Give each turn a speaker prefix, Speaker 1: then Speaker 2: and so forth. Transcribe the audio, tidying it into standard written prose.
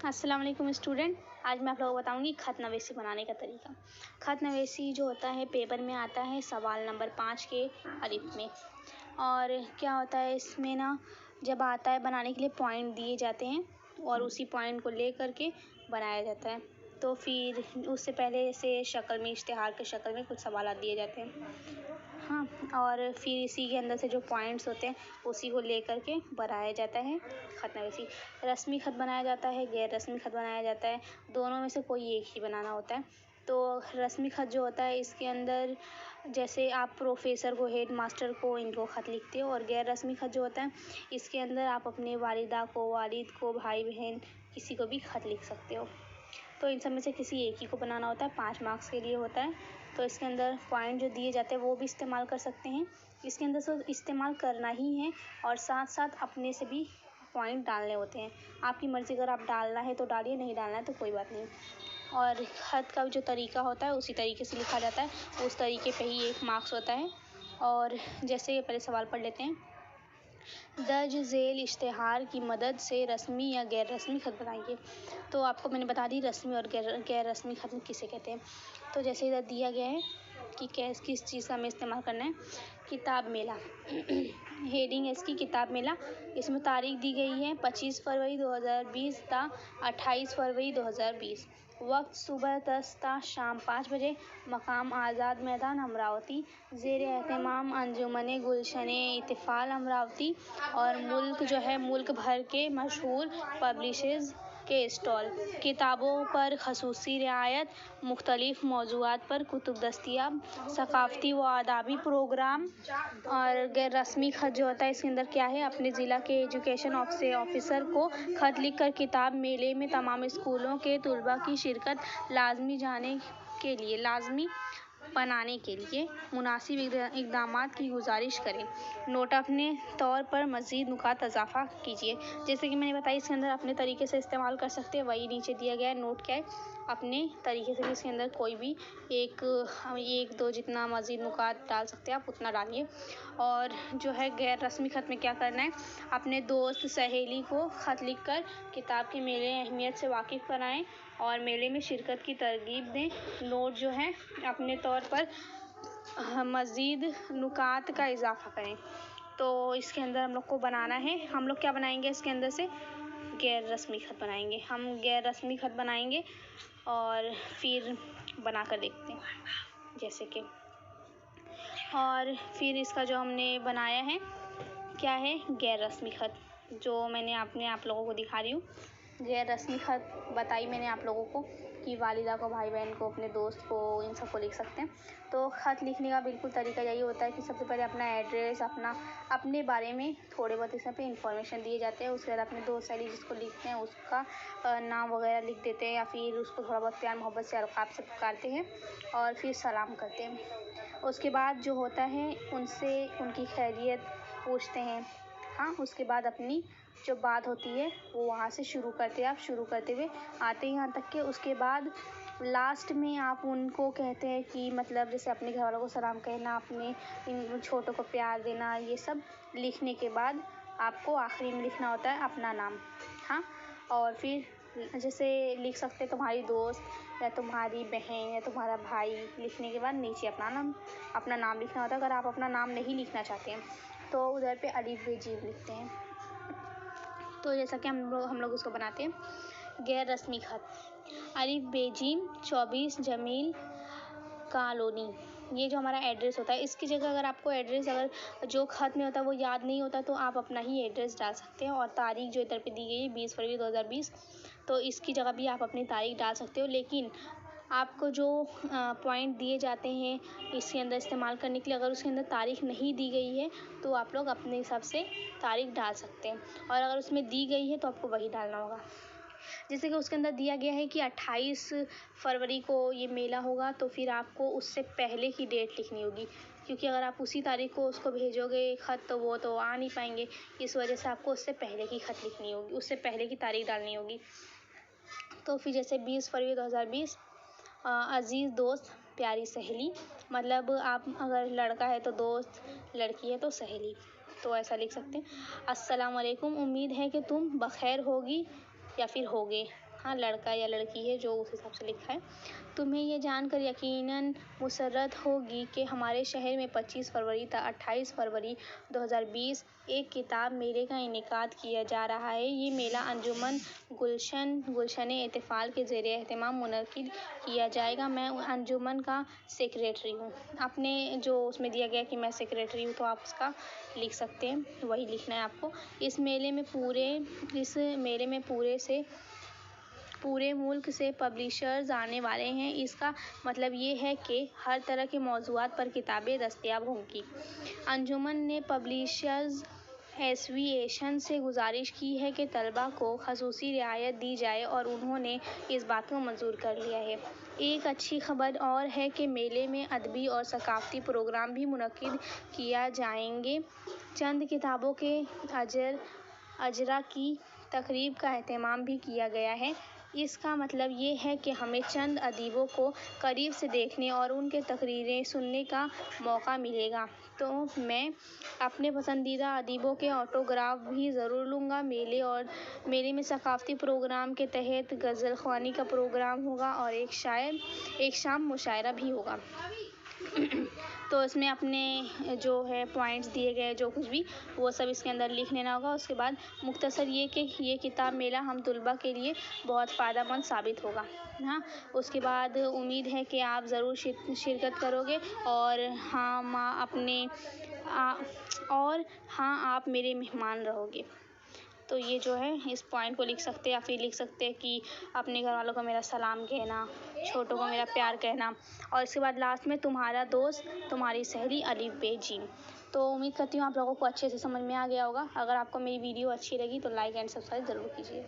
Speaker 1: अस्सलाम वालेकुम स्टूडेंट। आज मैं आप लोगों को बताऊंगी खत नवेसी बनाने का तरीका। खत नवेसी जो होता है पेपर में आता है सवाल नंबर 5 के अलिफ में। और क्या होता है इसमें ना, जब आता है बनाने के लिए पॉइंट दिए जाते हैं और उसी पॉइंट को ले करके बनाया जाता है। तो फिर उससे पहले से शक्ल में, इश्तिहार के शक्ल में कुछ सवाल दिए जाते हैं। हाँ, और फिर इसी के अंदर से जो पॉइंट्स होते हैं उसी को लेकर के बनाया जाता है खत नवेसी। रस्मी खत बनाया जाता है, गैर रस्मी खत बनाया जाता है, दोनों में से कोई एक ही बनाना होता है। तो रस्मी खत जो होता है इसके अंदर जैसे आप प्रोफेसर को, हेड मास्टर को, इनको खत लिखते हो। और गैर रस्मी खत जो होता है इसके अंदर आप अपने वालिदा को, वालिद को, भाई बहन किसी को भी खत लिख सकते हो। तो इन सब में से किसी एक ही को बनाना होता है, 5 मार्क्स के लिए होता है। तो इसके अंदर पॉइंट जो दिए जाते हैं वो भी इस्तेमाल कर सकते हैं। इसके अंदर से इस्तेमाल करना ही है और साथ साथ अपने से भी पॉइंट डालने होते हैं। आपकी मर्ज़ी, अगर आप डालना है तो डालिए, नहीं डालना है तो कोई बात नहीं। और खत का जो तरीका होता है उसी तरीके से लिखा जाता है, उस तरीके पे ही 1 मार्क्स होता है। और जैसे पहले सवाल पढ़ लेते हैं। दर्ज झेल इश्तिहार की मदद से रस्मी या गैर रस्मी खत बनाइए। तो आपको मैंने बता दी रस्मी और गैर रस्मी खत किसे कहते हैं। तो जैसे इधर दिया गया है कि किस चीज़ का हमें इस्तेमाल करना है। किताब मेला हेडिंग है इसकी, किताब मेला। इसमें तारीख दी गई है 25 फरवरी 2020 ता 28 फरवरी 2020। वक्त सुबह 10 ता शाम 5 बजे। मकाम आज़ाद मैदान अमरावती। ज़ेर एहतमाम अंजुमन गुलशन इत्तिफ़ाल अमरावती। और मुल्क जो है, मुल्क भर के मशहूर पब्लिशर्स के स्टॉल। किताबों पर खसूसी रियायत, मुख्तलिफ मौज़ूआत पर कुतुब दस्तयाब, सकाफ़ती व आदाबी प्रोग्राम। और गैर रस्मी खत जो होता है इसके अंदर क्या है, अपने ज़िला के एजुकेशन ऑफिसर को खत लिखकर किताब मेले में तमाम स्कूलों के तलबा की शिरकत लाजमी बनाने के लिए मुनासिब इक़दामात की गुजारिश करें। नोट अपने तौर पर मज़ीद नुकात इजाफ़ा कीजिए। जैसे कि मैंने बताया इसके अंदर अपने तरीके से इस्तेमाल कर सकते हैं, वही नीचे दिया गया है। नोट क्या है, अपने तरीके से भी इसके अंदर कोई भी एक दो जितना मज़ीद नुकात डाल सकते हैं आप उतना डालिए। और जो है गैर रस्मी खत में क्या करना है, अपने दोस्त सहेली को खत लिखकर किताब के मेले अहमियत से वाकिफ़ कराएं और मेले में शिरकत की तरगीब दें। नोट जो है अपने तौर पर मज़ीद नुकात का इजाफ़ा करें। तो इसके अंदर हम लोग को बनाना है, हम लोग क्या बनाएंगे इसके अंदर से, गैर रस्मी खत बनाएंगे। हम गैर रस्मी खत बनाएंगे और फिर बना कर देखते हैं जैसे कि। और फिर इसका जो हमने बनाया है क्या है, गैर रस्मी खत, जो मैंने आप लोगों को दिखा रही हूँ। गैर रस्मी खत बताई मैंने आप लोगों को कि वालिदा को, भाई बहन को, अपने दोस्त को, इन सबको लिख सकते हैं। तो ख़त लिखने का बिल्कुल तरीका यही होता है कि सबसे पहले अपना एड्रेस, अपने बारे में थोड़े बहुत इसमें पे इंफॉर्मेशन दिए जाते हैं। उसके बाद अपने दोस्त सहेली जिसको लिखते हैं उसका नाम वगैरह लिख देते हैं, या फिर उसको थोड़ा बहुत प्यार मोहब्बत से अलक़ाब से पुकारते हैं और फिर सलाम करते हैं। उसके बाद जो होता है उनसे उनकी खैरियत पूछते हैं। हाँ, उसके बाद अपनी जो बात होती है वो वहाँ से शुरू करते हैं। आप शुरू करते हुए आते हैं यहाँ तक के, उसके बाद लास्ट में आप उनको कहते हैं कि मतलब जैसे अपने घर वालों को सलाम कहना, अपने इन छोटों को प्यार देना, ये सब लिखने के बाद आपको आखिरी में लिखना होता है अपना नाम। हाँ, और फिर जैसे लिख सकते तुम्हारी दोस्त या तुम्हारी बहन या तुम्हारा भाई, लिखने के बाद नीचे अपना नाम लिखना होता है। अगर आप अपना नाम नहीं लिखना चाहते हैं तो उधर पे अलिफ बे जीम लिखते हैं। तो जैसा कि हम लोग उसको बनाते हैं, गैर रस्मी खत। अलिफ बे जीम 24 जमील कॉलोनी, ये जो हमारा एड्रेस होता है। इसकी जगह अगर आपको एड्रेस, अगर जो खत में होता है वो याद नहीं होता तो आप अपना ही एड्रेस डाल सकते हैं। और तारीख जो इधर पे दी गई है 20 फरवरी 2020, तो इसकी जगह भी आप अपनी तारीख डाल सकते हो। लेकिन आपको जो पॉइंट दिए जाते हैं इसके अंदर इस्तेमाल करने के लिए, अगर उसके अंदर तारीख नहीं दी गई है तो आप लोग अपने हिसाब से तारीख डाल सकते हैं। और अगर उसमें दी गई है तो आपको वही डालना होगा। जैसे कि उसके अंदर दिया गया है कि 28 फरवरी को ये मेला होगा, तो फिर आपको उससे पहले की डेट लिखनी होगी, क्योंकि अगर आप उसी तारीख को उसको भेजोगे ख़त तो वो तो आ नहीं पाएंगे। इस वजह से आपको उससे पहले की ख़त लिखनी होगी, उससे पहले की तारीख डालनी होगी। तो फिर जैसे 20 फरवरी 2020, अज़ीज़ दोस्त, प्यारी सहेली, मतलब आप अगर लड़का है तो दोस्त, लड़की है तो सहेली, तो ऐसा लिख सकते हैं। अस्सलाम वालेकुम, उम्मीद है कि तुम बखैर होगी या फिर होगे। हाँ, लड़का या लड़की है जो उस हिसाब से लिखा है। तुम्हें ये जानकर यकीनन मुसर्रत होगी कि हमारे शहर में 25 फरवरी तक 28 फरवरी 2020 एक किताब मेले का इनेकाद किया जा रहा है। ये मेला अंजुमन गुलशन इत्तेफाक के ज़ेर एहतमाम मुनक्किद किया जाएगा। मैं अंजुमन का सेक्रेटरी हूँ। आपने जो उसमें दिया गया कि मैं सेक्रेटरी हूँ, तो आप उसका लिख सकते हैं, वही लिखना है आपको। इस मेले में पूरे मुल्क से पब्लिशर्स आने वाले हैं। इसका मतलब ये है कि हर तरह के मौज़ूआत पर किताबें दस्तयाब होंगी। अंजुमन ने पब्लिशर्स एसोसिएशन से गुजारिश की है कि तलबा को ख़ुसूसी रियायत दी जाए और उन्होंने इस बात को मंजूर कर लिया है। एक अच्छी खबर और है कि मेले में अदबी और सकाफ़ती प्रोग्राम भी मुनक्किद किया जाएंगे। चंद किताबों के अजरा की तकरीब का एहतमाम भी किया गया है। इसका मतलब ये है कि हमें चंद अदीबों को करीब से देखने और उनके तकरीरें सुनने का मौका मिलेगा। तो मैं अपने पसंदीदा अदीबों के ऑटोग्राफ भी ज़रूर लूँगा। मेले में सकाफ़ती प्रोग्राम के तहत गज़ल ख़वानी का प्रोग्राम होगा और एक शाम मुशायरा भी होगा। तो इसमें अपने जो है पॉइंट्स दिए गए, जो कुछ भी वो सब इसके अंदर लिख लेना होगा। उसके बाद मुख्तसर ये कि ये किताब मेला हम तुलबा के लिए बहुत फ़ायदेमंद साबित होगा। हाँ, उसके बाद उम्मीद है कि आप ज़रूर शिरकत करोगे और आप मेरे मेहमान रहोगे। तो ये जो है इस पॉइंट को लिख सकते हैं, या फिर लिख सकते हैं कि अपने घर वालों को मेरा सलाम कहना, छोटों को मेरा प्यार कहना, और इसके बाद लास्ट में तुम्हारा दोस्त, तुम्हारी सहेली अलिफ बे जीम। तो उम्मीद करती हूँ आप लोगों को अच्छे से समझ में आ गया होगा। अगर आपको मेरी वीडियो अच्छी लगी तो लाइक एंड सब्सक्राइब ज़रूर कीजिए।